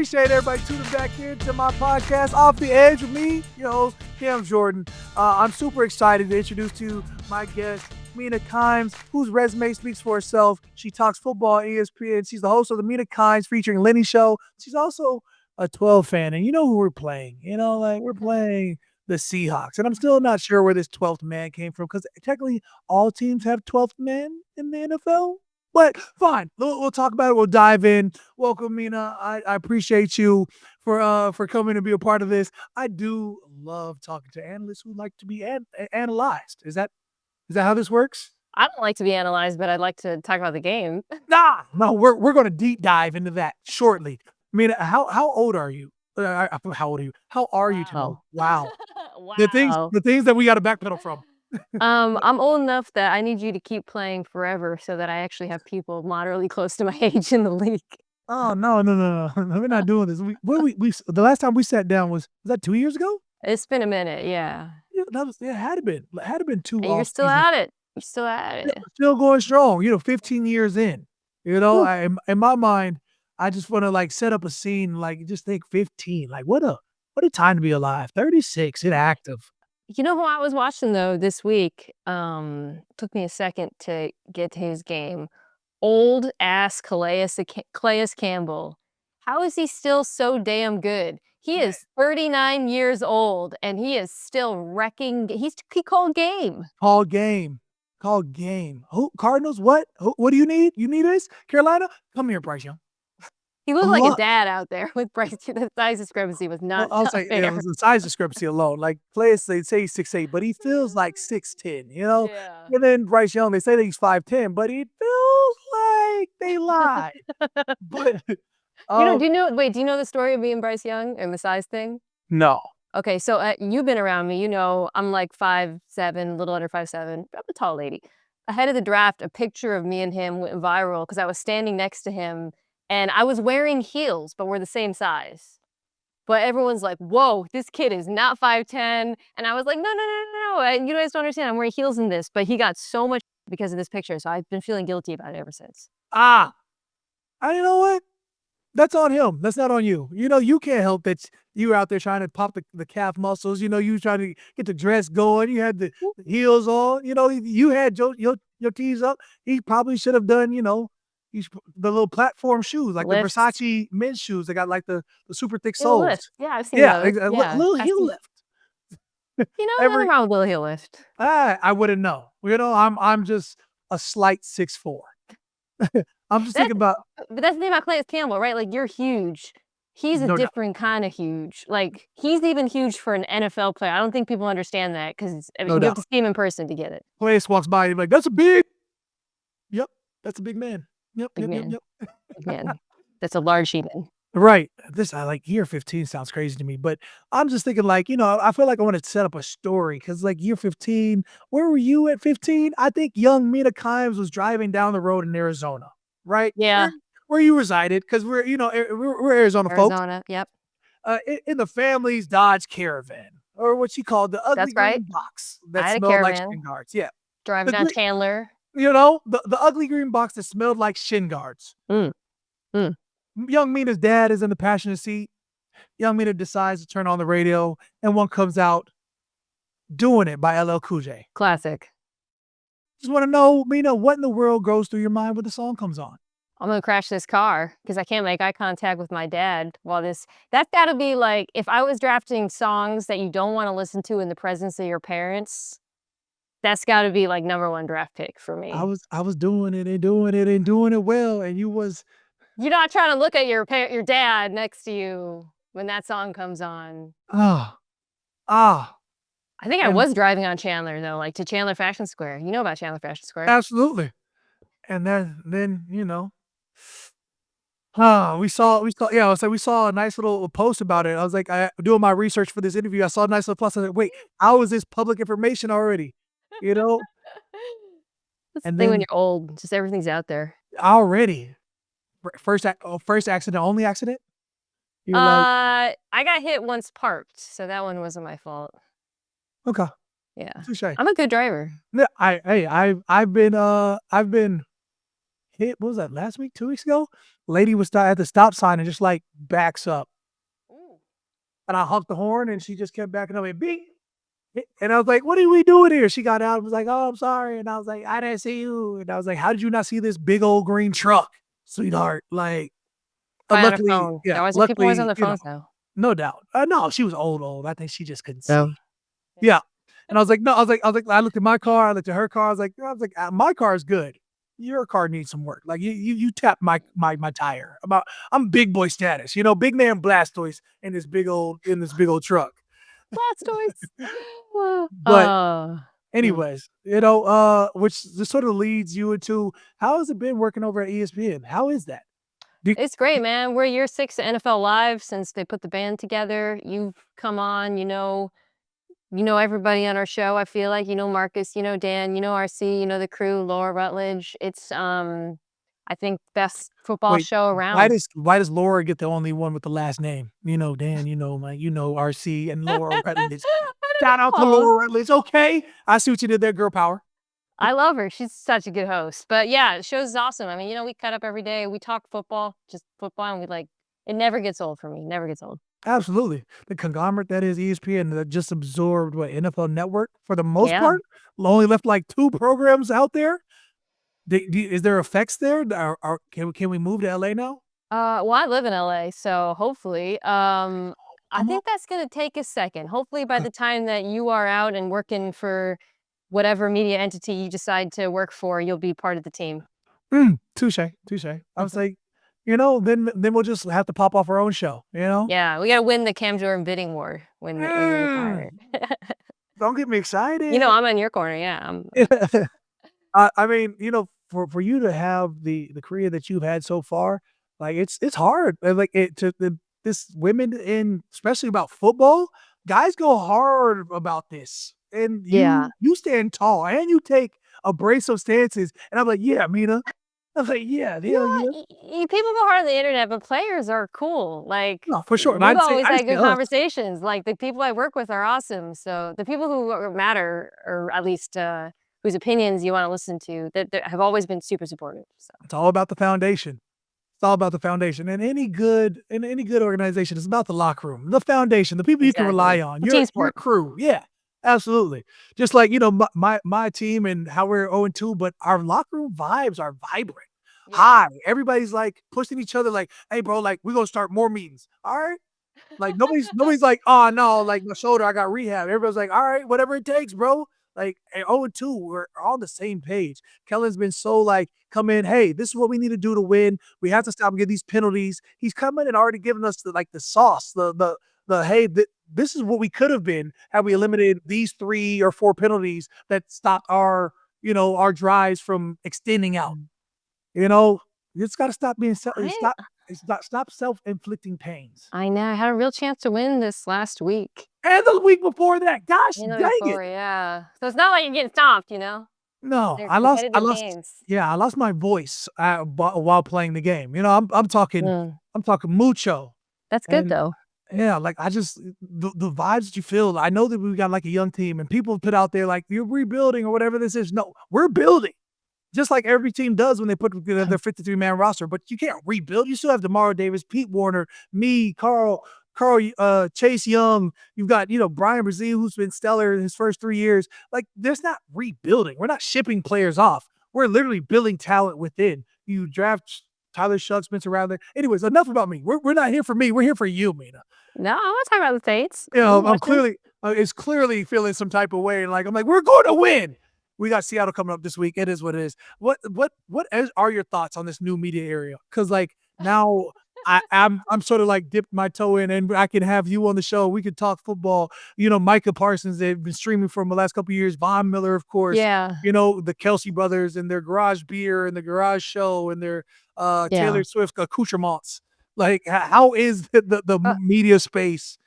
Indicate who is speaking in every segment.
Speaker 1: appreciate everybody tuning back in to my podcast, Off the Edge with me, your host, Cam Jordan. I'm super excited to introduce to you my guest, Mina Kimes, whose resume speaks for herself. She talks football on ESPN. She's the host of the Mina Kimes featuring Lenny Show. She's also a 12 fan, and you know who we're playing. We're playing the Seahawks, and I'm still not sure where this 12th man came from because technically all teams have 12th man in the NFL. But fine, we'll talk about it. We'll dive in. Welcome, Mina. I appreciate you for coming to be a part of this. I do love talking to analysts who like to be analyzed. Is that how this works?
Speaker 2: I don't like to be analyzed, but I'd like to talk about the game.
Speaker 1: No, we're going to deep dive into that shortly. Mina, how old are you? How old are you? How are you today? Wow.
Speaker 2: Wow.
Speaker 1: The things that we got to backpedal from.
Speaker 2: I'm old enough that I need you to keep playing forever so that I actually have people moderately close to my age in the league.
Speaker 1: Oh, no. We're not doing this. The last time we sat down was that 2 years ago?
Speaker 2: It's been a minute, yeah.
Speaker 1: Yeah, it had to been 2
Speaker 2: And you're still at it. You're still at it.
Speaker 1: Still going strong, 15 years in. In my mind, I just want to set up a scene, just think 15. What a time to be alive. 36 and active.
Speaker 2: You know who I was watching though this week? Took me a second to get to his game. Old ass Calais Campbell. How is he still so damn good? He is 39 years old and he is still wrecking. He called game.
Speaker 1: Called game. Who? Cardinals? What? What do you need? You need this? Carolina? Come here, Bryce Young.
Speaker 2: He looked like a dad out there with Bryce. The size discrepancy was not fair.
Speaker 1: It was the size discrepancy alone. Players, they say he's 6'8", but he feels like 6'10", Yeah. And then Bryce Young, they say that he's 5'10", but he feels like they lied. But
Speaker 2: do you know the story of me and Bryce Young and the size thing?
Speaker 1: No.
Speaker 2: Okay, so you've been around me. I'm like 5'7", a little under 5'7". I'm a tall lady. Ahead of the draft, a picture of me and him went viral because I was standing next to him. And I was wearing heels, but we're the same size. But everyone's like, whoa, this kid is not 5'10". And I was like, no. You guys don't understand. I'm wearing heels in this. But he got so much because of this picture. So I've been feeling guilty about it ever since.
Speaker 1: You know what? That's on him. That's not on you. You can't help that you out there trying to pop the calf muscles. You trying to get the dress going. You had the heels on. You had your tees up. He probably should have done, the little platform shoes, like lifts. The Versace men's shoes. They got the super thick soles.
Speaker 2: Lift. Yeah, I've seen those.
Speaker 1: A little heel lift.
Speaker 2: Nothing wrong with a little heel lift.
Speaker 1: I wouldn't know. I'm just a slight 6'4". I'm just thinking about.
Speaker 2: But that's the thing about Calais Campbell, right? You're huge. He's a different kind of huge. He's even huge for an NFL player. I don't think people understand that because you have to see him in person to get it.
Speaker 1: Calais walks by, you're like, that's a big. Yep, that's a big man. Yep.
Speaker 2: Big man. That's a large human.
Speaker 1: Right. This year 15 sounds crazy to me, but I'm just thinking I feel like I want to set up a story because year 15, where were you at 15? I think young Mina Kimes was driving down the road in Arizona, right?
Speaker 2: Yeah.
Speaker 1: Where you resided because we're Arizona folks.
Speaker 2: Arizona, yep.
Speaker 1: In the family's Dodge Caravan or what she called the ugly green box that smelled like shin guards. Yeah.
Speaker 2: Driving down Chandler.
Speaker 1: The ugly green box that smelled like shin guards. Young Mina's dad is in the passenger seat. Young Mina decides to turn on the radio, and one comes out, "Doin It" by LL Cool J.
Speaker 2: Classic.
Speaker 1: Just want to know, Mina, what in the world goes through your mind when the song comes on?
Speaker 2: I'm going to crash this car because I can't make eye contact with my dad while that's got to be if I was drafting songs that you don't want to listen to in the presence of your parents. That's got to be number one draft pick for me.
Speaker 1: I was doing it and doing it well, and you was.
Speaker 2: You're not trying to look at your dad next to you when that song comes on.
Speaker 1: I
Speaker 2: think I was driving on Chandler though, to Chandler Fashion Square. You know about Chandler Fashion Square?
Speaker 1: Absolutely. And then we saw a nice little post about it. I was doing my research for this interview. I saw a nice little plus. I was like, wait, how is this public information already?
Speaker 2: That's the thing when you're old, just everything's out there.
Speaker 1: Already. First accident, only accident?
Speaker 2: I got hit once parked, so that one wasn't my fault.
Speaker 1: Okay.
Speaker 2: Yeah.
Speaker 1: Touche.
Speaker 2: I'm a good driver.
Speaker 1: Yeah, I've been hit. What was that, last week, 2 weeks ago? Lady was at the stop sign and just like backs up.
Speaker 2: Ooh.
Speaker 1: And I honked the horn and she just kept backing up and bing. And I was like, what are we doing here? She got out and was like, oh, I'm sorry. And I was like, I didn't see you. And I was like, how did you not see this big old green truck, sweetheart? Like,
Speaker 2: Probably on her
Speaker 1: luckily,
Speaker 2: phone.
Speaker 1: yeah,
Speaker 2: People always on
Speaker 1: luckily,
Speaker 2: their phones now.
Speaker 1: no doubt. No, she was old. I think she just couldn't
Speaker 2: No.
Speaker 1: see. Yeah. And I was like, no, I looked at my car, I looked at her car. I was like, my car is good. Your car needs some work. Like you tapped my tire. I'm big boy status, big man Blastoise in this big old truck.
Speaker 2: Blastoise.
Speaker 1: But
Speaker 2: Oh.
Speaker 1: anyways, which just sort of leads you into how has it been working over at ESPN? How is that? Do,
Speaker 2: It's great, man. We're year 6 of NFL Live since they put the band together. You've come on, you know everybody on our show, I feel like. You know Marcus, you know Dan, you know RC, you know the crew, Laura Rutledge. It's, I think, best football
Speaker 1: Wait,
Speaker 2: show around.
Speaker 1: why does Laura get the only one with the last name? Dan, Mike, RC and Laura Rutledge. Shout out to
Speaker 2: Aw.
Speaker 1: Laura Rutledge. Okay, I see what you did there, girl power.
Speaker 2: I love her. She's such a good host. But yeah, the show's awesome. I mean, we cut up every day. We talk football, just football, and it never gets old for me. Never gets old.
Speaker 1: Absolutely, the conglomerate that is ESPN that just absorbed what NFL Network for the most
Speaker 2: Yeah.
Speaker 1: part. Only left like 2 programs out there. Is there effects there? Can we move to LA now?
Speaker 2: Well, I live in LA, so hopefully, I
Speaker 1: Come on.
Speaker 2: think that's gonna take a second. Hopefully, by the time that you are out and working for whatever media entity you decide to work for, you'll be part of the team.
Speaker 1: Touche, touche. I was like, then we'll just have to pop off our own show,
Speaker 2: Yeah, we gotta win the Cam Jordan bidding war when you retire.
Speaker 1: Mm, don't get me excited.
Speaker 2: I'm in your corner. Yeah,
Speaker 1: I mean, for you to have the career that you've had so far, like it's hard. Like this women in especially about football, guys go hard about this, and
Speaker 2: yeah.
Speaker 1: you stand tall and you take abrasive stances, and I'm like, yeah, Mina. I was like, yeah, hell yeah.
Speaker 2: People go hard on the internet, but players are cool. Like,
Speaker 1: No, for sure. And
Speaker 2: we've always
Speaker 1: I'd
Speaker 2: had
Speaker 1: say
Speaker 2: good
Speaker 1: us.
Speaker 2: conversations. Like, the people I work with are awesome. So the people who matter, or at least whose opinions you want to listen to, that have always been super supportive. So
Speaker 1: It's all about the foundation. It's all about the foundation. And any good organization is about the locker room, the foundation, the people you can rely
Speaker 2: exactly,
Speaker 1: on,
Speaker 2: team
Speaker 1: your
Speaker 2: sport.
Speaker 1: crew. Yeah, absolutely. Just like, my team and how we're 0-2, but our locker room vibes are vibrant.
Speaker 2: Yeah.
Speaker 1: High. Everybody's like pushing each other like, hey bro, like we're gonna start more meetings. All right. Like nobody's like, oh no, like my shoulder, I got rehab. Everybody's like, all right, whatever it takes, bro. Like 0-2, we're on the same page. Kellen's been so like, come in, hey, this is what we need to do to win. We have to stop and get these penalties. He's coming and already giving us the sauce, the hey, this is what we could have been had we eliminated these 3 or 4 penalties that stopped our drives from extending out. You know, you just got to stop being stop self-inflicting pains.
Speaker 2: I know. I had a real chance to win this last week.
Speaker 1: And the week before that, gosh
Speaker 2: You know,
Speaker 1: dang it.
Speaker 2: before, yeah. So it's not like you're getting stomped,
Speaker 1: No,
Speaker 2: They're
Speaker 1: I lost. I
Speaker 2: competitive
Speaker 1: lost.
Speaker 2: games.
Speaker 1: Yeah, I lost my voice while playing the game. I'm talking.
Speaker 2: Mm.
Speaker 1: I'm talking mucho.
Speaker 2: That's good,
Speaker 1: And
Speaker 2: though.
Speaker 1: yeah, like I just the vibes that you feel. I know that we got like a young team, and people put out there like you're rebuilding or whatever this is. No, we're building. Just like every team does when they put together their 53-man roster, but you can't rebuild. You still have DeMario Davis, Pete Warner, me, Carl, Chase Young. You've got, Brian Brazil, who's been stellar in his first 3 years. Like, there's not rebuilding. We're not shipping players off. We're literally building talent within. You draft Tyler Shucks, Spencer Rattler. Anyways, enough about me. We're not here for me. We're here for you, Mina.
Speaker 2: No, I'm not talking about the States.
Speaker 1: I'm
Speaker 2: watching.
Speaker 1: clearly, it's clearly feeling some type of way. Like, I'm like, we're going to win. We got Seattle coming up this week. It is what it is. What are your thoughts on this new media area? Because like now I'm sort of like dipped my toe in, and I can have you on the show. We could talk football. Micah Parsons, they've been streaming for the last couple of years. Von Miller, of course.
Speaker 2: Yeah.
Speaker 1: The Kelsey brothers and their garage beer and the garage show and their
Speaker 2: Yeah.
Speaker 1: Taylor Swift accoutrements. Like, how is the media space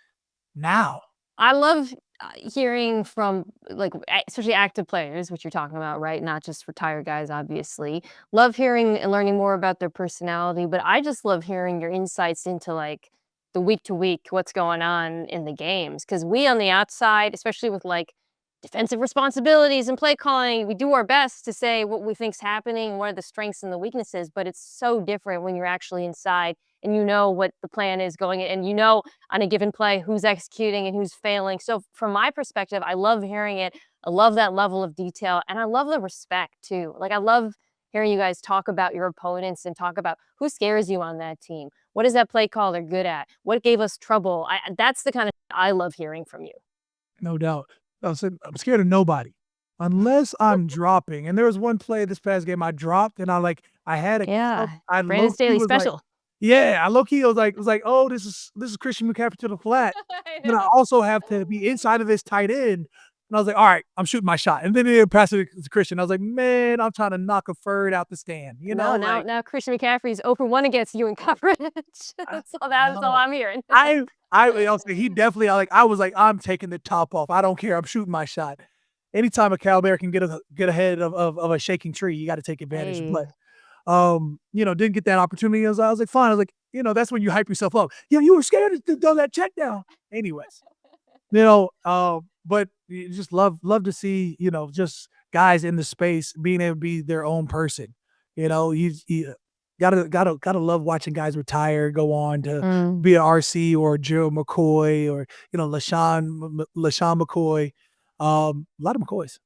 Speaker 1: now?
Speaker 2: I love hearing from, like, especially active players, which you're talking about, right? Not just retired guys, obviously. Love hearing and learning more about their personality, but I just love hearing your insights into, like, the week to week, what's going on in the games. Because we on the outside, especially with, like, defensive responsibilities and play calling. We do our best to say what we think's happening, what are the strengths and the weaknesses, but it's so different when you're actually inside and you know what the plan is going and you know on a given play who's executing and who's failing. So from my perspective, I love hearing it. I love that level of detail and I love the respect too. Like I love hearing you guys talk about your opponents and talk about who scares you on that team. What is that play caller good at? What gave us trouble? That's the kind of I love hearing from you.
Speaker 1: No doubt. I'm scared of nobody unless I'm dropping. And there was one play this past game I dropped, and I had a
Speaker 2: Yeah,
Speaker 1: I
Speaker 2: Brandon
Speaker 1: low key
Speaker 2: Staley
Speaker 1: was like,
Speaker 2: special.
Speaker 1: yeah, I low key was like, oh, this is Christian McCaffrey to the flat.
Speaker 2: I
Speaker 1: Then I
Speaker 2: know.
Speaker 1: also have to be inside of this tight end. And I was like, all right, I'm shooting my shot. And then they pass it to Christian. I was like, man, I'm trying to knock a third out the stand.
Speaker 2: No, now Christian McCaffrey's 0 for 1 against you in coverage.
Speaker 1: I
Speaker 2: That's all
Speaker 1: know.
Speaker 2: I'm hearing.
Speaker 1: He definitely I was like, I'm taking the top off. I don't care. I'm shooting my shot. Anytime a Cal Bear can get ahead of a shaking tree, you got to take advantage.
Speaker 2: Hey.
Speaker 1: But didn't get that opportunity. I was like, fine. I was like, that's when you hype yourself up. Yeah, you were scared to do that check down. Anyways, but you just love to see, just guys in the space being able to be their own person. You gotta love watching guys retire, go on to
Speaker 2: Mm,
Speaker 1: be an RC or Joe McCoy or LaShawn McCoy. A lot of McCoys.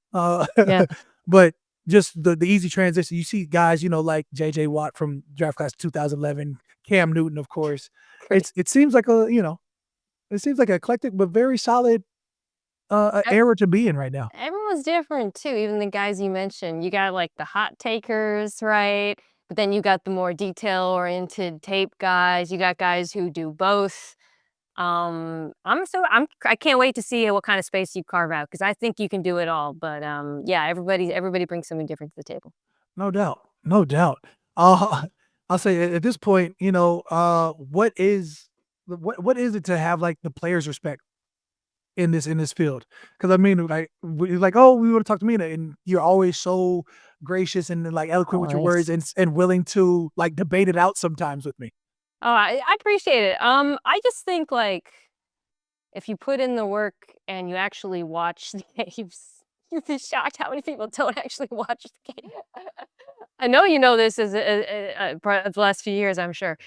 Speaker 2: yeah,
Speaker 1: But just the easy transition. You see guys, like JJ Watt from draft class 2011, Cam Newton, of course.
Speaker 2: great.
Speaker 1: It seems like it seems like an eclectic but very solid
Speaker 2: E
Speaker 1: era to be in right now.
Speaker 2: Everyone's different too, even the guys you mentioned. You got, like, the hot takers, right? But then you got the more detail-oriented tape guys. You got guys who do both. I can't wait to see what kind of space you carve out because I think you can do it all. But yeah, everybody brings something different to the table.
Speaker 1: No doubt. No doubt. Uh, I'll say at this point, what is it to have like the players respect in this field? Because I mean, like, oh, we want to talk to Mina, and you're always so gracious and like eloquent with your words
Speaker 2: Always.
Speaker 1: and willing to like debate it out sometimes with me.
Speaker 2: Oh, I appreciate it. I just think like if you put in the work and you actually watch the games, you'd be shocked how many people don't actually watch the game. I know you know this as the last few years, I'm sure.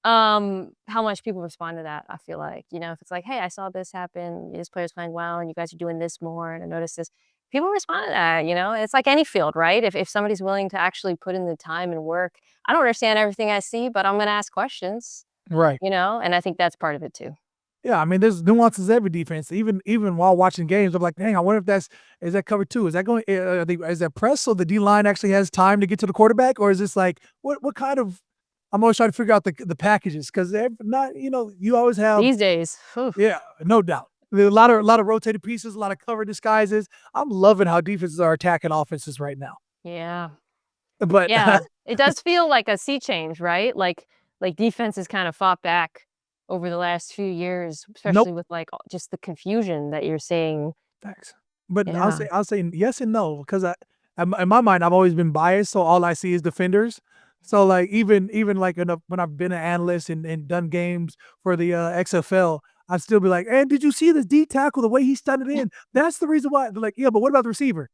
Speaker 2: How much people respond to that, I feel like. If it's like, "Hey, I saw this happen. This player's playing well, and you guys are doing this more, and I noticed this." People respond to that. It's like any field, right? If somebody's willing to actually put in the time and work, I don't understand everything I see, but I'm gonna ask questions,
Speaker 1: Right.
Speaker 2: and I think that's part of it too.
Speaker 1: Yeah, I mean, there's nuances every defense. Even while watching games, I'm like, dang, I wonder if is that cover two? Is that going? Is that press so the D line actually has time to get to the quarterback, or is this like what kind of? I'm always trying to figure out the packages because they're not. You always have.
Speaker 2: These days, whew,
Speaker 1: Yeah, no doubt. There are a lot of rotated pieces, a lot of cover disguises. I'm loving how defenses are attacking offenses right now.
Speaker 2: yeah.
Speaker 1: But
Speaker 2: Yeah, it does feel like a sea change, right? Like defenses kind of fought back over the last few years,
Speaker 1: nope.
Speaker 2: especially with like just the confusion that you're seeing.
Speaker 1: Thanks. But
Speaker 2: Yeah.
Speaker 1: I'll say yes and no because in my mind I've always been biased, so all I see is defenders. So like even like when I've been an analyst and done games for the XFL, I'd still be like, and did you see this D tackle the way he stunned it in? That's the reason why. They're like, yeah, but what about the receiver?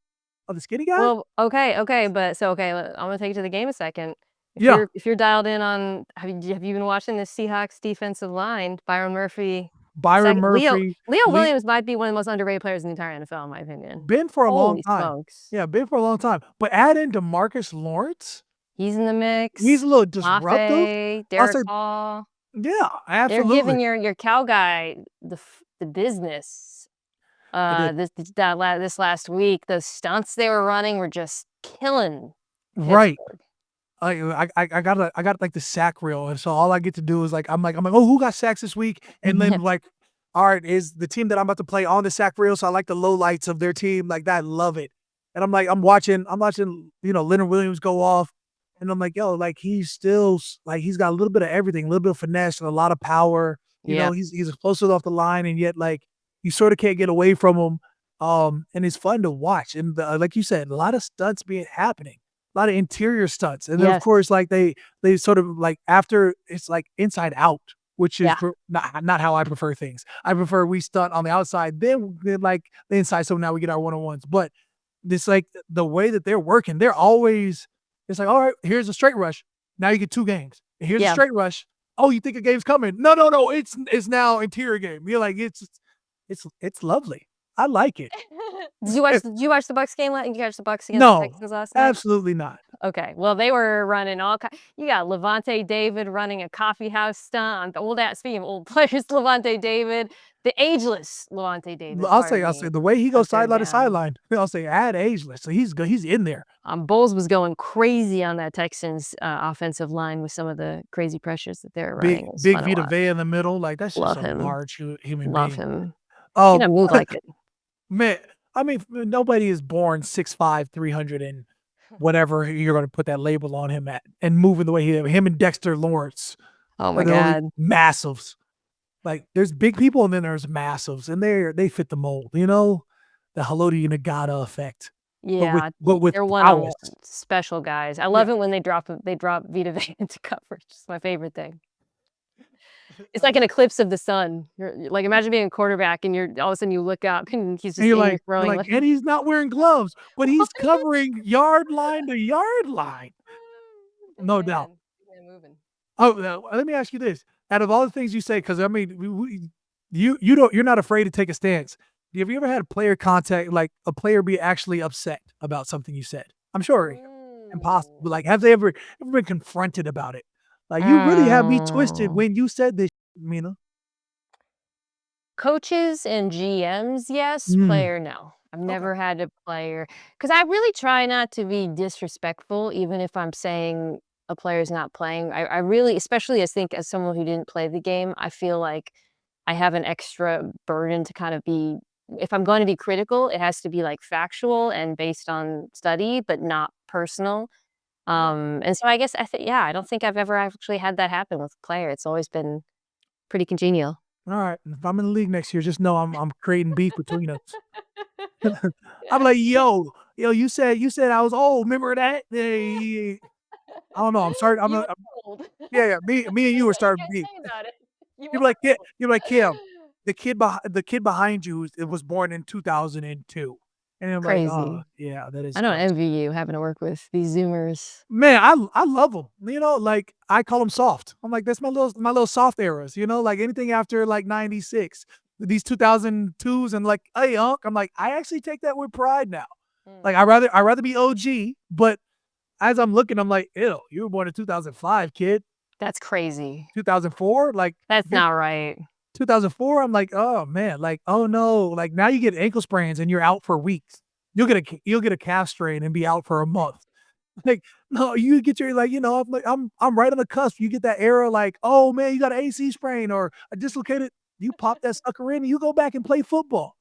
Speaker 1: Oh, the skinny guy?
Speaker 2: Well, okay, but so okay, I'm gonna take you to the game a second. If
Speaker 1: Yeah,
Speaker 2: you're dialed in on, have you been watching the Seahawks defensive line? Byron Murphy,
Speaker 1: Byron
Speaker 2: second,
Speaker 1: Murphy,
Speaker 2: Leo
Speaker 1: Lee,
Speaker 2: Williams might be one of the most underrated players in the entire NFL, in my opinion.
Speaker 1: been for a long
Speaker 2: Holy
Speaker 1: time.
Speaker 2: smokes,
Speaker 1: Yeah, been for a long time. But add in DeMarcus Lawrence,
Speaker 2: he's in the
Speaker 1: he's a
Speaker 2: mix.
Speaker 1: little disruptive.
Speaker 2: Mafe,
Speaker 1: I'll
Speaker 2: Derek
Speaker 1: say,
Speaker 2: Hall.
Speaker 1: yeah,
Speaker 2: They're
Speaker 1: absolutely.
Speaker 2: giving your cow guy the business.
Speaker 1: They did.
Speaker 2: This last week, the stunts they were running were just killing
Speaker 1: Right.
Speaker 2: Pittsburgh.
Speaker 1: I got like the sack reel, and so all I get to do is like I'm like, oh, who got sacks this week? And then like, all right, is the team that I'm about to play on the sack reel? So I like the low lights of their team, like that. I love it. And I'm watching, Leonard Williams go off, and I'm like, yo, like he's still like he's got a little bit of everything, a little bit of finesse and a lot of power.
Speaker 2: Yeah.
Speaker 1: He's explosive off the line, and yet like you sort of can't get away from him. And it's fun to watch, and like you said, a lot of stunts being happening, a lot of interior stunts. And then of
Speaker 2: Yes.
Speaker 1: course, like they sort of like after it's like inside out which is not how I prefer things. I prefer we stunt on the outside, then like the inside. So now we get our one-on-ones. But this like the way that they're working, they're always it's like, all right, here's a straight rush. Now you get 2 games. Here's a straight rush. Oh, you think a game's coming? No. It's now interior game. You're like it's lovely. I like it.
Speaker 2: Did you watch the Bucs game? Did you catch the Bucs against the
Speaker 1: No,
Speaker 2: Texans last night?
Speaker 1: absolutely not.
Speaker 2: Okay, well, they were running you got Levante David running a coffee house stunt, speaking of old players, Levante David, the ageless Levante David,
Speaker 1: I'll say the way he goes sideline to sideline, I'll say add ageless. So he's good. He's in there.
Speaker 2: Bowles was going crazy on that Texans offensive line with some of the crazy pressures that they were running.
Speaker 1: Big Vita Vea in the middle. Like that's just a large human being.
Speaker 2: Love him.
Speaker 1: Oh,
Speaker 2: he doesn't move like it.
Speaker 1: Man, I mean, nobody is born 6'5", 300 and whatever you're going to put that label on him at, and moving the way him and Dexter Lawrence.
Speaker 2: Oh my God,
Speaker 1: massives. Like there's big people and then there's massives, and they fit the mold. You know, the Haloti Nagata effect.
Speaker 2: Yeah,
Speaker 1: but with
Speaker 2: they're one of the special guys. I love it when they drop Vita Vea into coverage. It's my favorite thing. It's like an eclipse of the sun. You're like, imagine being a quarterback and all of a sudden you look up and he's just throwing.
Speaker 1: And he's not wearing gloves, but he's covering yard line to yard line. No doubt. Oh, let me ask you this: out of all the things you say, because I mean, you're not afraid to take a stance. Have you ever had a player contact, like a player be actually upset about something you said? I'm sure impossible. Like, have they ever been confronted about it? Like, you really have me twisted when you said this, Mina.
Speaker 2: Coaches and GMs, yes. Player, no. I've never had a player, because I really try not to be disrespectful, even if I'm saying a player's not playing. I really, especially as someone who didn't play the game, I feel like I have an extra burden to kind of be, if I'm going to be critical, it has to be like factual and based on study, but not personal. And so I guess I don't think I've ever actually had that happen with a player. It's always been pretty congenial.
Speaker 1: All right. If I'm in the league next year, just know I'm creating beef between us. I'm like, yo, you said I was old. Remember that? I don't know. I'm sorry.
Speaker 2: Old.
Speaker 1: Yeah. Me and you were starting beef. You're like Kim, the kid behind you was born in 2002. And I'm
Speaker 2: crazy.
Speaker 1: Like, oh, yeah, that is.
Speaker 2: I don't envy you having to work with these Zoomers.
Speaker 1: Man, I love them. You know, like I call them soft. I'm like, that's my little soft eras. You know, like anything after like 96, these 2002s, and like, hey, Unc. I'm like, I actually take that with pride now. Like I rather be OG, but as I'm looking, I'm like, ew, you were born in 2005, kid.
Speaker 2: That's crazy.
Speaker 1: 2004, like
Speaker 2: that's not right.
Speaker 1: 2004, I'm like, oh man, like, oh no, like now you get ankle sprains and you're out for weeks. You'll get a calf strain and be out for a month. Like, no, you get your, like, you know, I'm right on the cusp. You get that era, like, oh man, you got an AC sprain or a dislocated. You pop that sucker in and you go back and play football.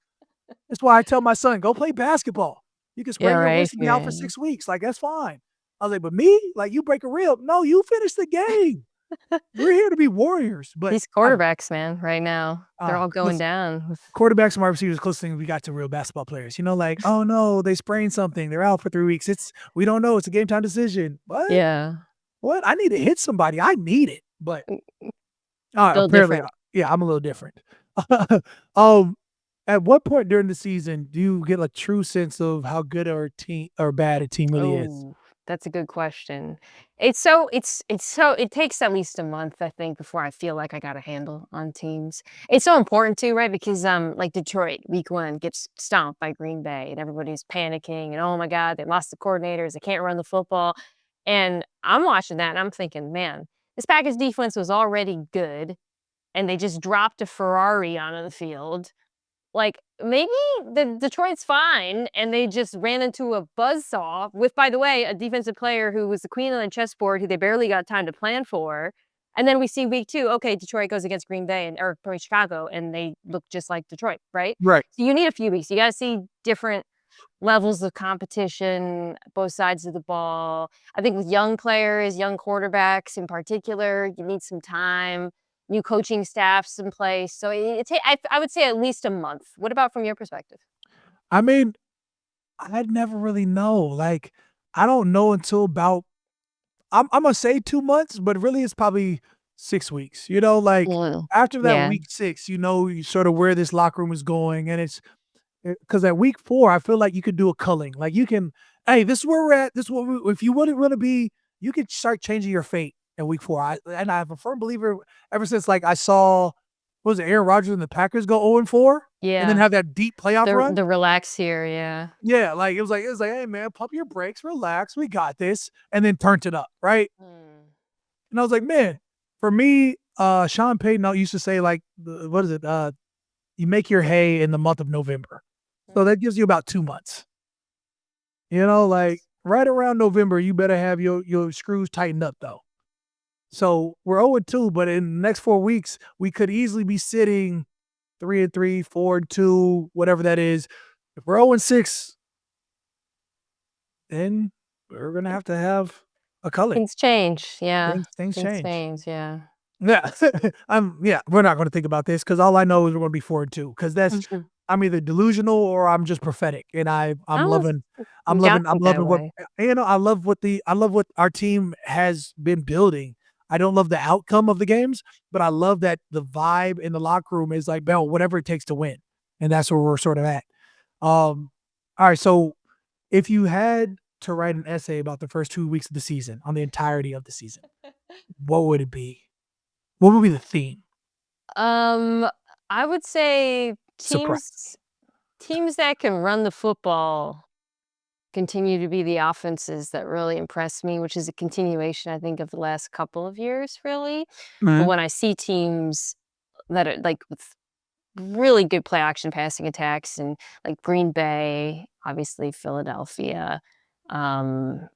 Speaker 1: That's why I tell my son, go play basketball. You can sprain your wrist and be out for 6 weeks. Like, that's fine. I was like, but me, like, you break a rib. No, you finish the game. We're here to be warriors. But
Speaker 2: these quarterbacks, man, right now, they're all going down.
Speaker 1: Quarterbacks and wide receivers, closest thing we got to real basketball players. You know, like, oh no, they sprained something. They're out for 3 weeks. We don't know. It's a game time decision. What?
Speaker 2: Yeah.
Speaker 1: What? I need to hit somebody. I need it. But apparently,
Speaker 2: different.
Speaker 1: Yeah, I'm a little different. At what point during the season do you get a true sense of how good or bad a team really is?
Speaker 2: That's a good question. It takes at least a month, I think, before I feel like I got a handle on teams. It's so important too, right? Because like Detroit, week 1 gets stomped by Green Bay and everybody's panicking and oh my God, they lost the coordinators, they can't run the football. And I'm watching that and I'm thinking, man, this Packers defense was already good and they just dropped a Ferrari onto the field. Like, maybe the Detroit's fine, and they just ran into a buzzsaw with, by the way, a defensive player who was the queen on the chessboard who they barely got time to plan for. And then we see week 2, okay, Detroit goes against Green Bay or Chicago, and they look just like Detroit, right?
Speaker 1: Right.
Speaker 2: So you need a few weeks. You got to see different levels of competition, both sides of the ball. I think with young players, young quarterbacks in particular, you need some time. New coaching staffs in place. So I would say at least a month. What about from your perspective?
Speaker 1: I mean, I'd never really know. Like, I don't know until about, I'm going to say 2 months, but really it's probably 6 weeks. You know, like,
Speaker 2: Mm.
Speaker 1: after that
Speaker 2: Yeah.
Speaker 1: week 6, you know, you sort of where this locker room is going, and it's because at week 4, I feel like you could do a culling. Like, you can, "Hey, this is where we're at. This is what we," if you wouldn't wanna be, you could start changing your fate in week 4. I'm a firm believer ever since, like, I saw, what was it, Aaron Rodgers and the Packers go 0-4 and then
Speaker 2: Yeah.
Speaker 1: have that deep playoff run?
Speaker 2: The relax here, yeah.
Speaker 1: Yeah, like, it was like, "Hey, man, pump your brakes, relax, we got this," and then turned it up, right?
Speaker 2: Mm.
Speaker 1: And I was like, "Man," for me, Sean Payton used to say, like, what is it? You make your hay in the month of November. So that gives you about 2 months. You know, like, right around November, you better have your screws tightened up, though. So we're 0-2, but in the next 4 weeks, we could easily be sitting 3-3, 4-2, whatever that is. If we're 0-6, then we're gonna have to have a culling.
Speaker 2: Things change, yeah.
Speaker 1: Things
Speaker 2: Things
Speaker 1: change.
Speaker 2: change, yeah.
Speaker 1: Yeah. Yeah, we're not gonna think about this because all I know is we're gonna be 4-2 because that's,
Speaker 2: Mhm.
Speaker 1: I'm either delusional or I'm just prophetic, and I'm
Speaker 2: Oh,
Speaker 1: loving
Speaker 2: you gotta
Speaker 1: I'm
Speaker 2: think that
Speaker 1: loving what,
Speaker 2: way.
Speaker 1: I love what our team has been building. I don't love the outcome of the games, but I love that the vibe in the locker room is like, "Bell, whatever it takes to win," and that's where we're sort of at. Alright, so if you had to write an essay about the first 2 weeks of the season, on the entirety of the season, what would it be? What would be the theme?
Speaker 2: Um, I would say
Speaker 1: Surprise.
Speaker 2: teams that can run the football continue to be the offenses that really impress me, which is a continuation, I think, of the last couple of years, really. But
Speaker 1: Mhm.
Speaker 2: when I see teams that are like with really good play action passing attacks and like Green Bay, obviously Philadelphia, um,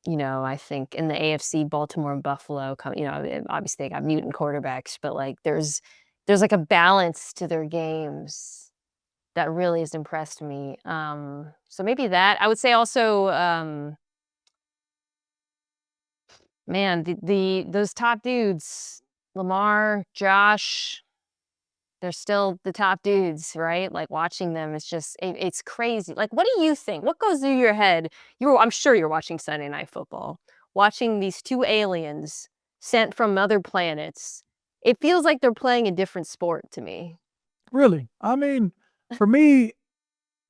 Speaker 2: I think in the AFC, Baltimore and Buffalo obviously they got mutant quarterbacks, but like there's like a balance to their games that really has impressed me. So maybe that. I would say also, man, the those top dudes, Lamar, Josh, they're still the top dudes, right? Like watching them is just it's crazy. Like, what do you think? What goes through your head? I'm sure you're watching Sunday Night Football, watching these two aliens sent from other planets. It feels like they're playing a different sport to me.
Speaker 1: Really? I mean, for me,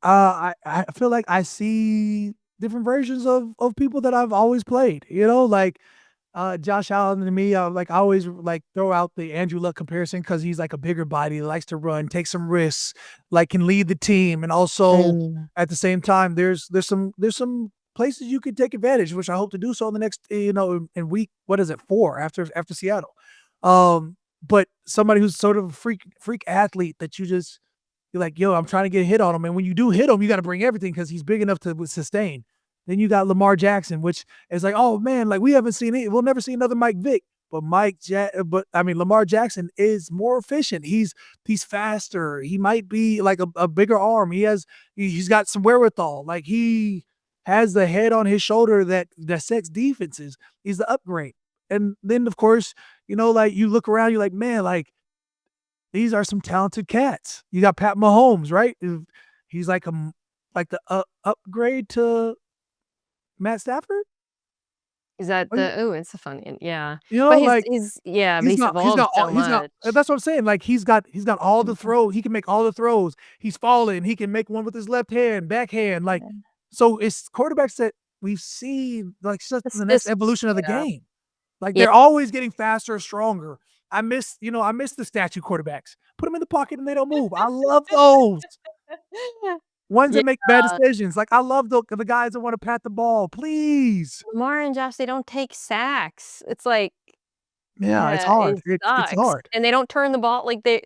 Speaker 1: I feel like I see different versions of people that I've always played, you know, like, Josh Allen to me, like, I always, like, throw out the Andrew Luck comparison because he's, like, a bigger body, likes to run, take some risks, like, can lead the team, and also,
Speaker 2: Mm.
Speaker 1: at the same time, there's some places you could take advantage, which I hope to do so in the next, in week, what is it, 4 after Seattle. But somebody who's sort of a freak athlete that you're like, "Yo, I'm trying to get a hit on him," and when you do hit him, you gotta bring everything because he's big enough to sustain. Then you got Lamar Jackson, which is like, "Oh, man, like, we haven't seen it. We'll never see another Mike Vick." But I mean, Lamar Jackson is more efficient. He's faster. He might be like a bigger arm. He's got some wherewithal. Like, he has the head on his shoulder that dissects defenses. He's the upgrade. And then, of course, like, you look around, you're like, "Man, like, these are some talented cats." You got Pat Mahomes, right? He's like like the upgrade to Matt Stafford.
Speaker 2: Is that
Speaker 1: Like,
Speaker 2: it's a fun yeah. But
Speaker 1: like,
Speaker 2: but
Speaker 1: he's
Speaker 2: he's
Speaker 1: not he's
Speaker 2: evolved
Speaker 1: not all
Speaker 2: so
Speaker 1: he's not
Speaker 2: much.
Speaker 1: that's what I'm saying. Like, he's got all the
Speaker 2: Mhm.
Speaker 1: throw. He can make all the throws. He's falling. He can make one with his left hand, backhand. Like,
Speaker 2: Yeah.
Speaker 1: so it's quarterbacks that we've seen, like, such
Speaker 2: This
Speaker 1: the next
Speaker 2: this
Speaker 1: evolution of the
Speaker 2: yeah.
Speaker 1: game. Like,
Speaker 2: Yeah.
Speaker 1: they're always getting faster, stronger. I miss the statue quarterbacks. Put them in the pocket and they don't move. I love those. Ones
Speaker 2: Yeah.
Speaker 1: that make bad decisions. Like, I love the guys that wanna pat the ball. Please.
Speaker 2: Lamar and Josh, they don't take sacks. It's like,
Speaker 1: Yeah, it's hard.
Speaker 2: it
Speaker 1: It's
Speaker 2: sucks,
Speaker 1: hard.
Speaker 2: and they don't turn the ball like they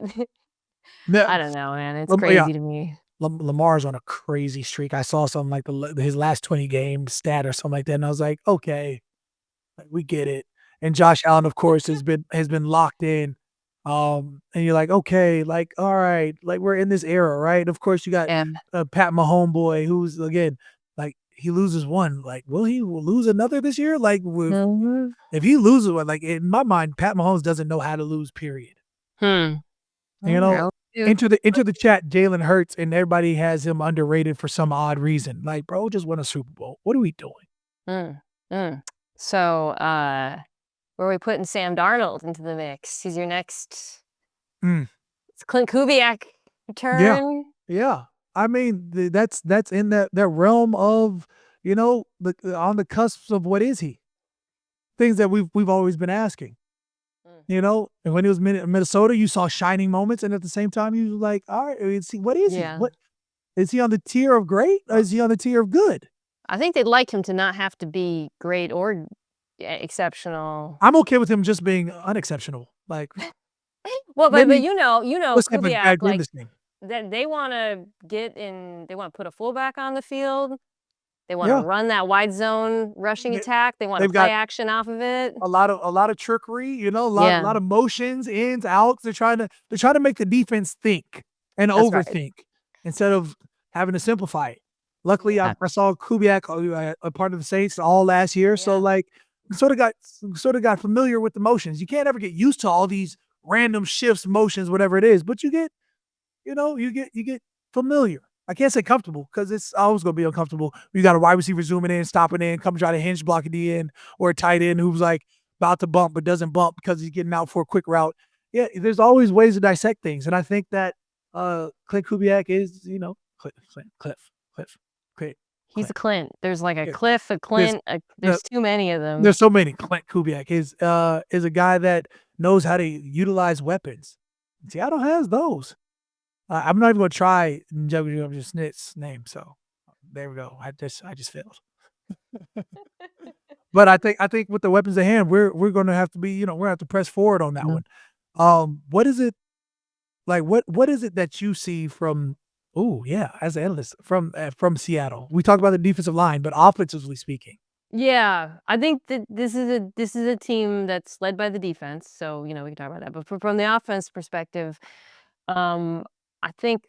Speaker 1: Yeah.
Speaker 2: I don't know, man, it's
Speaker 1: Yeah.
Speaker 2: crazy to me.
Speaker 1: Lamar's on a crazy streak. I saw something like his last 20 games stat or something like that, and I was like, "Okay, like, we get it." And Josh Allen, of course, has been locked in. And you're like, "Okay, like, alright, like, we're in this era, right?" Of course, you got,
Speaker 2: Yeah.
Speaker 1: Pat Mahomes boy, who's, again, like, he loses one, like, will he lose another this year? Like, with
Speaker 2: Mhm.
Speaker 1: if he loses one, like, in my mind, Pat Mahomes doesn't know how to lose, period.
Speaker 2: Hmm.
Speaker 1: You know?
Speaker 2: Alright, dude.
Speaker 1: Enter the chat, Jalen Hurts, and everybody has him underrated for some odd reason. Like, bro just won a Super Bowl. What are we doing?
Speaker 2: Mm, mm. So, Where are we putting Sam Darnold into the mix? He's your next.
Speaker 1: Mm.
Speaker 2: It's Clint Kubiak
Speaker 1: Yeah.
Speaker 2: turn.
Speaker 1: Yeah. I mean, that's in that realm of, on the cusp of what is he? Things that we've always been asking. And when he was in Minnesota, you saw shining moments, and at the same time, you was like, all right, what is he?
Speaker 2: Yeah.
Speaker 1: What is he on the tier of great, or is he on the tier of good?
Speaker 2: I think they'd like him to not have to be great or exceptional.
Speaker 1: I'm okay with him just being unexceptional. Like,
Speaker 2: Well, but
Speaker 1: maybe let's have a
Speaker 2: Kubiak,
Speaker 1: bad game
Speaker 2: like
Speaker 1: this game.
Speaker 2: that they want to get in. They want to put a fullback on the field. They want to
Speaker 1: Yeah,
Speaker 2: run that wide zone rushing
Speaker 1: they,
Speaker 2: attack. They want to
Speaker 1: they've
Speaker 2: play
Speaker 1: got
Speaker 2: action off of it.
Speaker 1: a lot of trickery. A
Speaker 2: Yeah,
Speaker 1: lot of motions, ins, outs. They're trying to make the defense think and
Speaker 2: that's right.
Speaker 1: overthink instead of having to simplify it. Luckily,
Speaker 2: Yeah,
Speaker 1: I saw Kubiak a part of the Saints all last year, so
Speaker 2: yeah.
Speaker 1: like sort of got familiar with the motions. You can't ever get used to all these random shifts, motions, whatever it is, but you get familiar. I can't say comfortable because it's always going to be uncomfortable. You got a wide receiver zooming in, stopping in, come try to hinge block at the end, or a tight end who's like about to bump but doesn't bump because he's getting out for a quick route. Yeah, there's always ways to dissect things, and I think that Clint Kubiak is, Cliff,
Speaker 2: He's
Speaker 1: Clint.
Speaker 2: a Clint. There's like a
Speaker 1: Yeah.
Speaker 2: Cliff, a
Speaker 1: There's
Speaker 2: Clint.
Speaker 1: the,
Speaker 2: There's too many of them.
Speaker 1: there's so many. Clint Kubiak is a guy that knows how to utilize weapons. Seattle has those. I'm not even gonna try W.W. Snit's name, so there we go. I just failed. But I think with the weapons at hand, we're gonna have to be, we're gonna have to press forward on that one. What is it like? What is it that you see from? Oh yeah, as an analyst from Seattle, we talked about the defensive line, but offensively speaking,
Speaker 2: Yeah, I think that this is a team that's led by the defense. So we can talk about that. But from the offense perspective, um, I think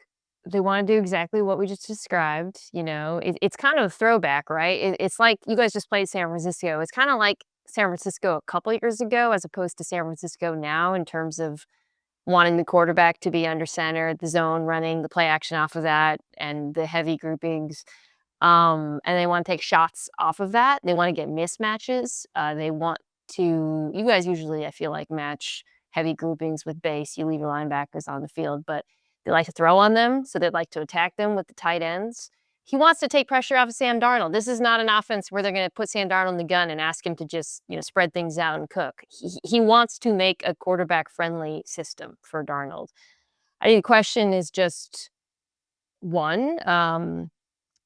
Speaker 2: they want to do exactly what we just described. It's kind of a throwback, right? It's like you guys just played San Francisco. It's kind of like San Francisco a couple years ago, as opposed to San Francisco now in terms of wanting the quarterback to be under center, the zone running, the play action off of that, and the heavy groupings. And they want to take shots off of that. They want to get mismatches. They want to, you guys usually, I feel like, match heavy groupings with base. You leave your linebackers on the field, but they like to throw on them. So they'd like to attack them with the tight ends. He wants to take pressure off of Sam Darnold. This is not an offense where they're going to put Sam Darnold in the gun and ask him to just, spread things out and cook. He wants to make a quarterback friendly system for Darnold. I think the question is just one,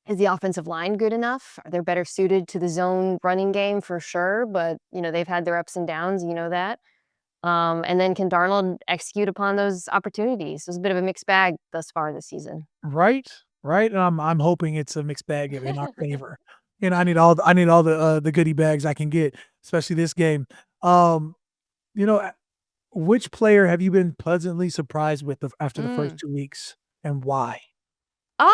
Speaker 2: is the offensive line good enough? Are they better suited to the zone running game for sure? But, they've had their ups and downs, that. And then can Darnold execute upon those opportunities? It was a bit of a mixed bag thus far this season.
Speaker 1: right, right. And I'm hoping it's a mixed bag in our favor. I need all the goodie bags I can get, especially this game. Um, you know, which player have you been pleasantly surprised with after the first
Speaker 2: Mm.
Speaker 1: 2 weeks, and why?
Speaker 2: Um,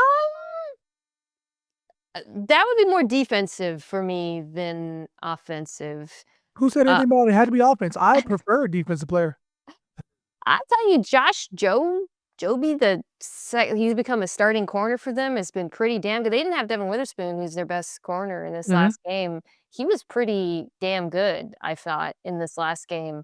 Speaker 2: that would be more defensive for me than offensive.
Speaker 1: Who said
Speaker 2: Uh,
Speaker 1: anything about it had to be offense? I prefer a defensive player.
Speaker 2: I'll tell you, Joby, he's become a starting corner for them, has been pretty damn good. They didn't have Devin Witherspoon, who's their best corner in this
Speaker 1: Mhm.
Speaker 2: last game. He was pretty damn good, I thought, in this last game.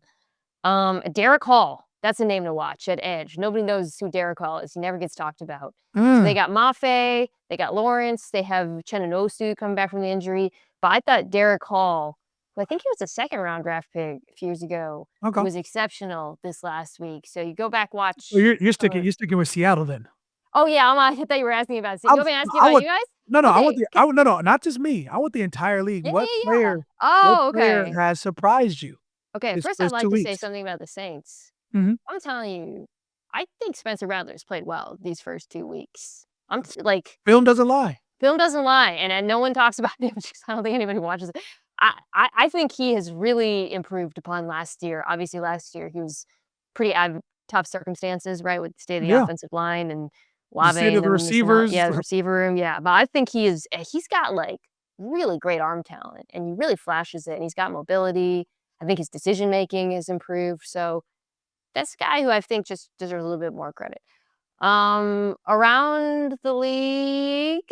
Speaker 2: Derek Hall, that's a name to watch at edge. Nobody knows who Derek Hall is. He never gets talked about. So they
Speaker 1: Mm.
Speaker 2: got Mafe, they got Lawrence, they have Chenanosu coming back from the injury. But I thought Derek Hall, who I think he was a second round draft pick a few years ago,
Speaker 1: Okay.
Speaker 2: was exceptional this last week. So you go back,
Speaker 1: Well,
Speaker 2: watch
Speaker 1: you're
Speaker 2: some
Speaker 1: sticking
Speaker 2: of.
Speaker 1: you're sticking with Seattle then.
Speaker 2: Oh yeah, I thought you were asking me about. You
Speaker 1: I'm
Speaker 2: want me to ask you
Speaker 1: I
Speaker 2: about
Speaker 1: want
Speaker 2: you guys?
Speaker 1: no, no, I want
Speaker 2: Okay.
Speaker 1: the I want no, not just me. I want the entire league.
Speaker 2: Yeah,
Speaker 1: What
Speaker 2: yeah, yeah.
Speaker 1: player what
Speaker 2: Oh,
Speaker 1: player
Speaker 2: okay.
Speaker 1: has surprised you
Speaker 2: Okay.
Speaker 1: this
Speaker 2: First, I'd
Speaker 1: first
Speaker 2: like
Speaker 1: 2
Speaker 2: to say
Speaker 1: weeks?
Speaker 2: something about the Saints.
Speaker 1: Mhm.
Speaker 2: I'm telling you, I think Spencer Rattler's played well these first 2 weeks. Like,
Speaker 1: Film doesn't lie.
Speaker 2: film doesn't lie, and no one talks about him because I don't think anybody watches it. I think he has really improved upon last year. Obviously, last year he was pretty tough circumstances, right, with the state of the
Speaker 1: Yeah.
Speaker 2: offensive line and
Speaker 1: The
Speaker 2: Lave
Speaker 1: state of
Speaker 2: and
Speaker 1: the
Speaker 2: them missing out.
Speaker 1: receivers.
Speaker 2: Yeah, the receiver room, yeah. But I think he's got, like, really great arm talent, and he really flashes it, and he's got mobility. I think his decision making has improved, so that's a guy who I think just deserves a little bit more credit. Around the league,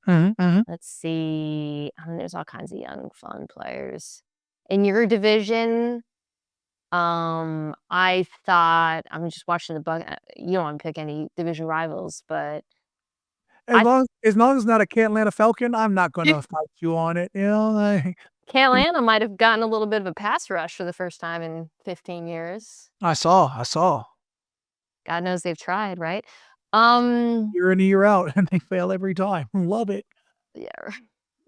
Speaker 1: Mhm, mhm.
Speaker 2: let's see. There's all kinds of young, fun players. In your division, I thought I'm just watching the Buc you don't wanna pick any division rivals, but
Speaker 1: As
Speaker 2: I
Speaker 1: long as long as it's not a Atlanta Falcon, I'm not gonna fight you on it, like
Speaker 2: Carolina might have gotten a little bit of a pass rush for the first time in 15 years.
Speaker 1: I saw.
Speaker 2: God knows they've tried, right?
Speaker 1: Year in and year out, and they fail every time. Love it.
Speaker 2: Yeah.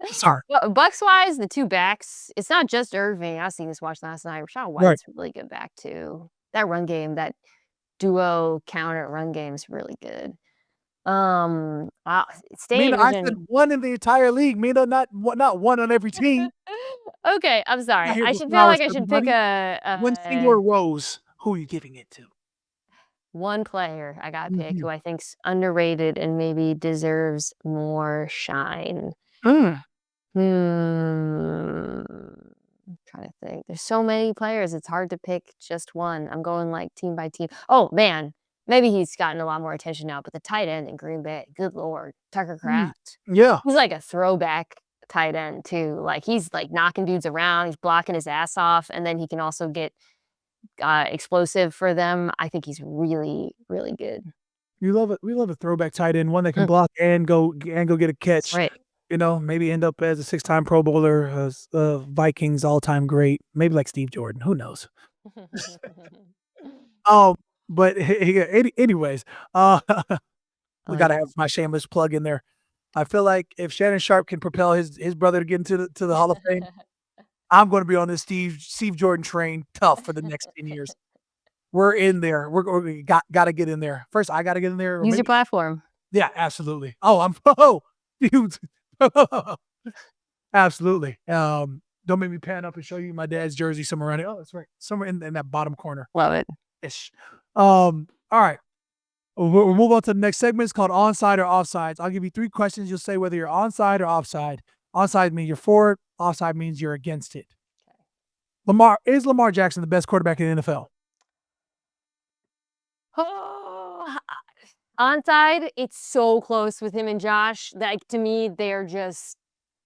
Speaker 1: Sorry.
Speaker 2: Well, Bucs-wise, the 2 backs, it's not just Irving. I seen this watch last night. Rachaad
Speaker 1: Right.
Speaker 2: White's a really good back too. That run game, that duo counter run game is really good. Staying in
Speaker 1: Mina, I said
Speaker 2: division
Speaker 1: 1 in the entire league. Mina, not 1 on every team.
Speaker 2: Okay, I'm sorry.
Speaker 1: Not here
Speaker 2: I
Speaker 1: with
Speaker 2: should feel
Speaker 1: flowers
Speaker 2: like I
Speaker 1: to
Speaker 2: should pick
Speaker 1: everybody.
Speaker 2: a,
Speaker 1: 1 singular rose. Who are you giving it to?
Speaker 2: one player I gotta pick who
Speaker 1: Mhm.
Speaker 2: I think's underrated and maybe deserves more shine.
Speaker 1: Mm.
Speaker 2: I'm trying to think. There's so many players, it's hard to pick just one. I'm going, like, team by team. Oh, man, maybe he's gotten a lot more attention now, but the tight end in Green Bay, good lord, Tucker
Speaker 1: Mm.
Speaker 2: Kraft.
Speaker 1: Yeah.
Speaker 2: He's like a throwback tight end too. Like, he's, like, knocking dudes around, he's blocking his ass off, and then he can also get, explosive for them. I think he's really, really good.
Speaker 1: You love it. We love a throwback tight end, one that can
Speaker 2: Mm,
Speaker 1: block and go get a
Speaker 2: that's
Speaker 1: catch.
Speaker 2: right.
Speaker 1: Maybe end up as a 6-time Pro Bowler, Vikings all-time great, maybe like Steve Jordan, who knows? Um, but anyways, uh, we
Speaker 2: Oh,
Speaker 1: gotta
Speaker 2: yeah.
Speaker 1: have my shameless plug in there. I feel like if Shannon Sharp can propel his brother to get into the Hall of Fame, I'm gonna be on this Steve Jordan train tough for the next 10 years. We're in there. We gotta get in there. First, I gotta get in there, or
Speaker 2: Use your
Speaker 1: maybe
Speaker 2: platform.
Speaker 1: yeah, absolutely. Oh, oh, dude. Absolutely. Don't make me pan up and show you my dad's jersey somewhere around here. Oh, that's right. Somewhere in that bottom corner.
Speaker 2: Love it.
Speaker 1: Ish. All right. We'll move on to the next segment. It's called onside or offsides. I'll give you 3 questions. You'll say whether you're onside or offside. Onside means you're for it. Offside means you're against it. Lamar Jackson the best quarterback in the NFL?
Speaker 2: Oh, onside, it's so close with him and Josh. Like, to me, they're just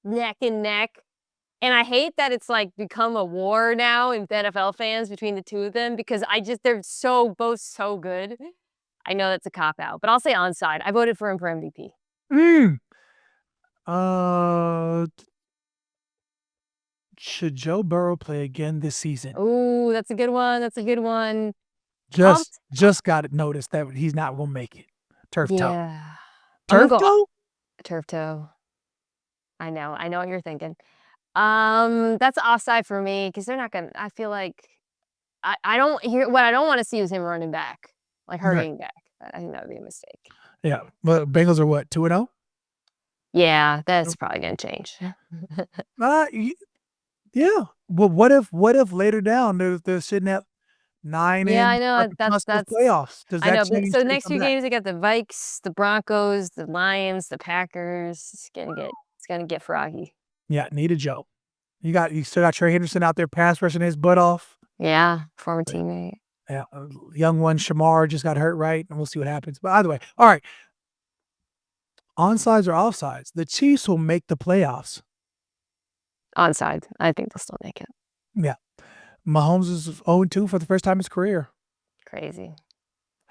Speaker 2: neck and neck. And I hate that it's, like, become a war now in NFL fans between the 2 of them because they're both so good. I know that's a cop out, but I'll say onside. I voted for him for MVP.
Speaker 1: Mm. Uh, should Joe Burrow play again this season?
Speaker 2: Ooh, that's a good one. That's a good one. I'll s
Speaker 1: Just got it noticed that he's not gonna make it. Turf toe.
Speaker 2: Yeah. I'm gonna
Speaker 1: Turf
Speaker 2: go
Speaker 1: toe?
Speaker 2: turf toe. I know what you're thinking. That's offside for me because they're not gonna I feel like I don't hear what I don't wanna see is him running back, like
Speaker 1: Right.
Speaker 2: hurrying back. I think that would be a mistake.
Speaker 1: Yeah. But Bengals are what, 2-0?
Speaker 2: Yeah, that's
Speaker 1: Nope.
Speaker 2: probably gonna change.
Speaker 1: Y yeah. Well, what if later down they're sitting at 9
Speaker 2: Yeah,
Speaker 1: and
Speaker 2: I know,
Speaker 1: at the cusp of
Speaker 2: that's
Speaker 1: playoffs? Does
Speaker 2: I
Speaker 1: that
Speaker 2: know, but
Speaker 1: change
Speaker 2: so the
Speaker 1: and
Speaker 2: next
Speaker 1: come
Speaker 2: few
Speaker 1: back?
Speaker 2: games, they got the Vikes, the Broncos, the Lions, the Packers. It's gonna get froggy.
Speaker 1: Yeah, need a Joe. You still got Trey Henderson out there pass rushing his butt off.
Speaker 2: Yeah, former teammate.
Speaker 1: Yeah, young one, Shamar just got hurt, right? And we'll see what happens. But either way, all right. Onsides or offsides, the Chiefs will make the playoffs.
Speaker 2: Onside. I think they'll still make it.
Speaker 1: Yeah. Mahomes is 0-2 for the first time in his career.
Speaker 2: Crazy.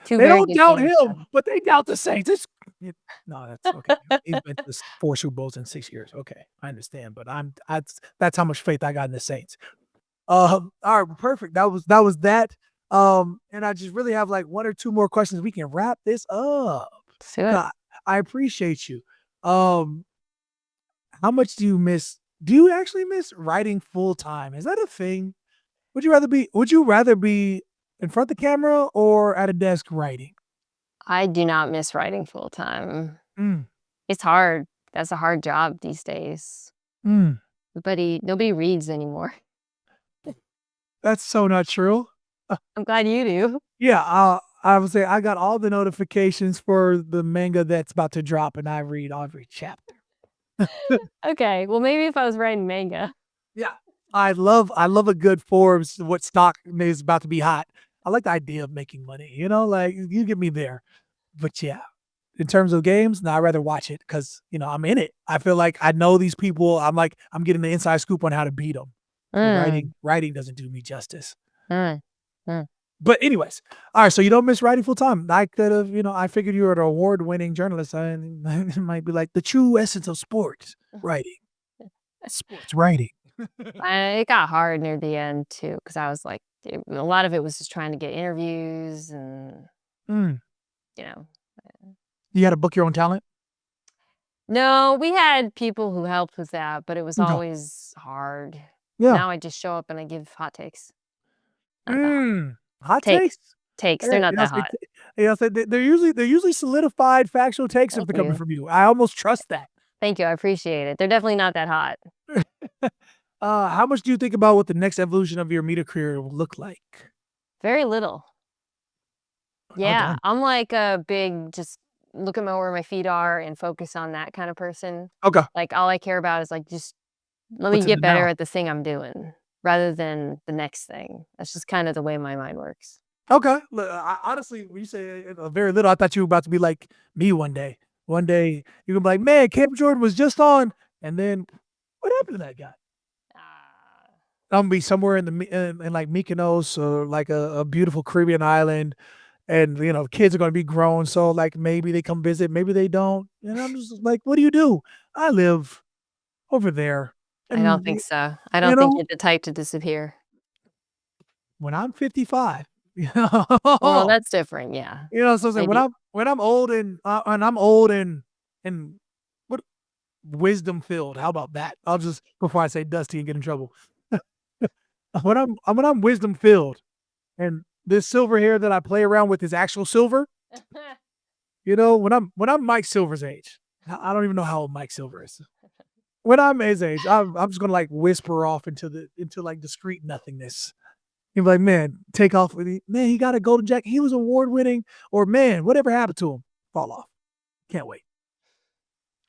Speaker 2: 2
Speaker 1: They
Speaker 2: very
Speaker 1: don't
Speaker 2: good
Speaker 1: doubt
Speaker 2: teams.
Speaker 1: him, but they doubt the Saints. No, that's okay. He's been to 4 Super Bowls in 6 years. Okay, I understand, but that's how much faith I got in the Saints. All right, perfect. That was that. And I just really have like 1 or 2 more questions. We can wrap this up.
Speaker 2: Let's do it.
Speaker 1: God, I appreciate you. Um, how much do you actually miss writing full time? Is that a thing? Would you rather be in front of the camera or at a desk writing?
Speaker 2: I do not miss writing full time.
Speaker 1: Mm,
Speaker 2: It's hard. That's a hard job these days.
Speaker 1: mm.
Speaker 2: Nobody reads anymore.
Speaker 1: That's so not true.
Speaker 2: I'm glad you do.
Speaker 1: Yeah, I would say I got all the notifications for the manga that's about to drop, and I read every chapter.
Speaker 2: Okay, well, maybe if I was writing manga.
Speaker 1: Yeah, I love a good Forbes, what stock is about to be hot. I like the idea of making money, like, you get me there. But yeah, in terms of games, no, I'd rather watch it because, I'm in it. I feel like I know these people. I'm getting the inside scoop on how to beat them. Writing doesn't do me justice.
Speaker 2: Mm. Mm.
Speaker 1: But anyways, all right, so you don't miss writing full time. I could have, I figured you were an award-winning journalist, and it might be like the true essence of sports writing. Sports writing.
Speaker 2: It got hard near the end too, because I was like, a lot of it was just trying to get interviews and,
Speaker 1: Mm.
Speaker 2: you know.
Speaker 1: You had to book your own talent?
Speaker 2: No, we had people who helped with that, but it was
Speaker 1: Okay.
Speaker 2: always hard.
Speaker 1: Yeah.
Speaker 2: Now I just show up and I give hot takes. Not that hot.
Speaker 1: Hot
Speaker 2: Takes.
Speaker 1: takes?
Speaker 2: Takes. They're not that hot.
Speaker 1: So they're usually solidified factual takes if
Speaker 2: Thank
Speaker 1: they're coming
Speaker 2: you.
Speaker 1: from you. I almost trust that.
Speaker 2: Thank you. I appreciate it. They're definitely not that hot.
Speaker 1: How much do you think about what the next evolution of your media career will look like?
Speaker 2: Very little. Yeah,
Speaker 1: done.
Speaker 2: I'm like a big just look at where my feet are and focus on that kind of person.
Speaker 1: Okay.
Speaker 2: Like all I care about is like just let me
Speaker 1: What's in
Speaker 2: get
Speaker 1: the
Speaker 2: better
Speaker 1: now?
Speaker 2: at the thing I'm doing rather than the next thing. That's just kind of the way my mind works.
Speaker 1: Okay. Look, honestly, when you say very little, I thought you were about to be like me one day. One day you're gonna be like, man, Cam Jordan was just on, and then what happened to that guy?
Speaker 2: Ah,
Speaker 1: I'm gonna be somewhere in like Mykonos or like a beautiful Caribbean island, and kids are gonna be grown, so like maybe they come visit, maybe they don't, and I'm just like, what do you do? I live over there,
Speaker 2: I don't
Speaker 1: and
Speaker 2: think so. I
Speaker 1: you
Speaker 2: don't think
Speaker 1: know
Speaker 2: you're the type to disappear.
Speaker 1: when I'm 55,
Speaker 2: Well, that's different. Yeah.
Speaker 1: so it's like
Speaker 2: Maybe.
Speaker 1: when I'm old and I'm old and what wisdom filled. How about that? I'll just before I say dusty and get in trouble. When I'm wisdom filled and this silver hair that I play around with is actual silver, when I'm Mike Silver's age, I don't even know how old Mike Silver is. When I'm his age, I'm just gonna like whisper off into like discreet nothingness. He'd be like, man, take off with it. Man, he got a golden jacket. He was award winning, or man, whatever happened to him? Fall off. Can't wait.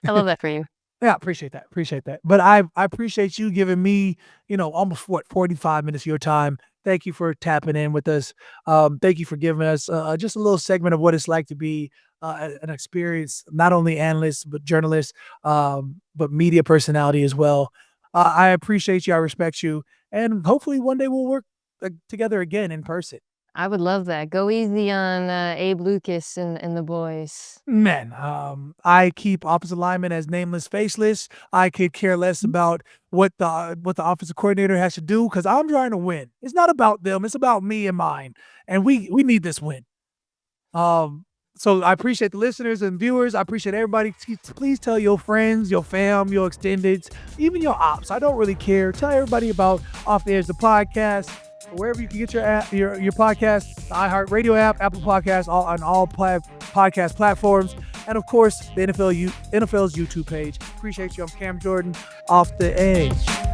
Speaker 2: I love that for you.
Speaker 1: Yeah, appreciate that. Appreciate that. But I appreciate you giving me, almost 45 minutes of your time. Thank you for tapping in with us. Thank you for giving us just a little segment of what it's like to be an experienced, not only analyst, but journalist, but media personality as well. I appreciate you. I respect you. And hopefully one day we'll work together again in person.
Speaker 2: I would love that. Go easy on Abe Lucas and the boys.
Speaker 1: Man, I keep offensive linemen as nameless, faceless. I could care less about what the offensive coordinator has to do because I'm trying to win. It's not about them. It's about me and mine, and we need this win. So I appreciate the listeners and viewers. I appreciate everybody. Please tell your friends, your fam, your extendeds, even your ops. I don't really care. Tell everybody about Off the Edge, the podcast. Wherever you can get your podcast, the iHeartRadio app, Apple Podcasts, on all podcast platforms, and of course the NFL's YouTube page. Appreciate you. I'm Cam Jordan, Off the Edge.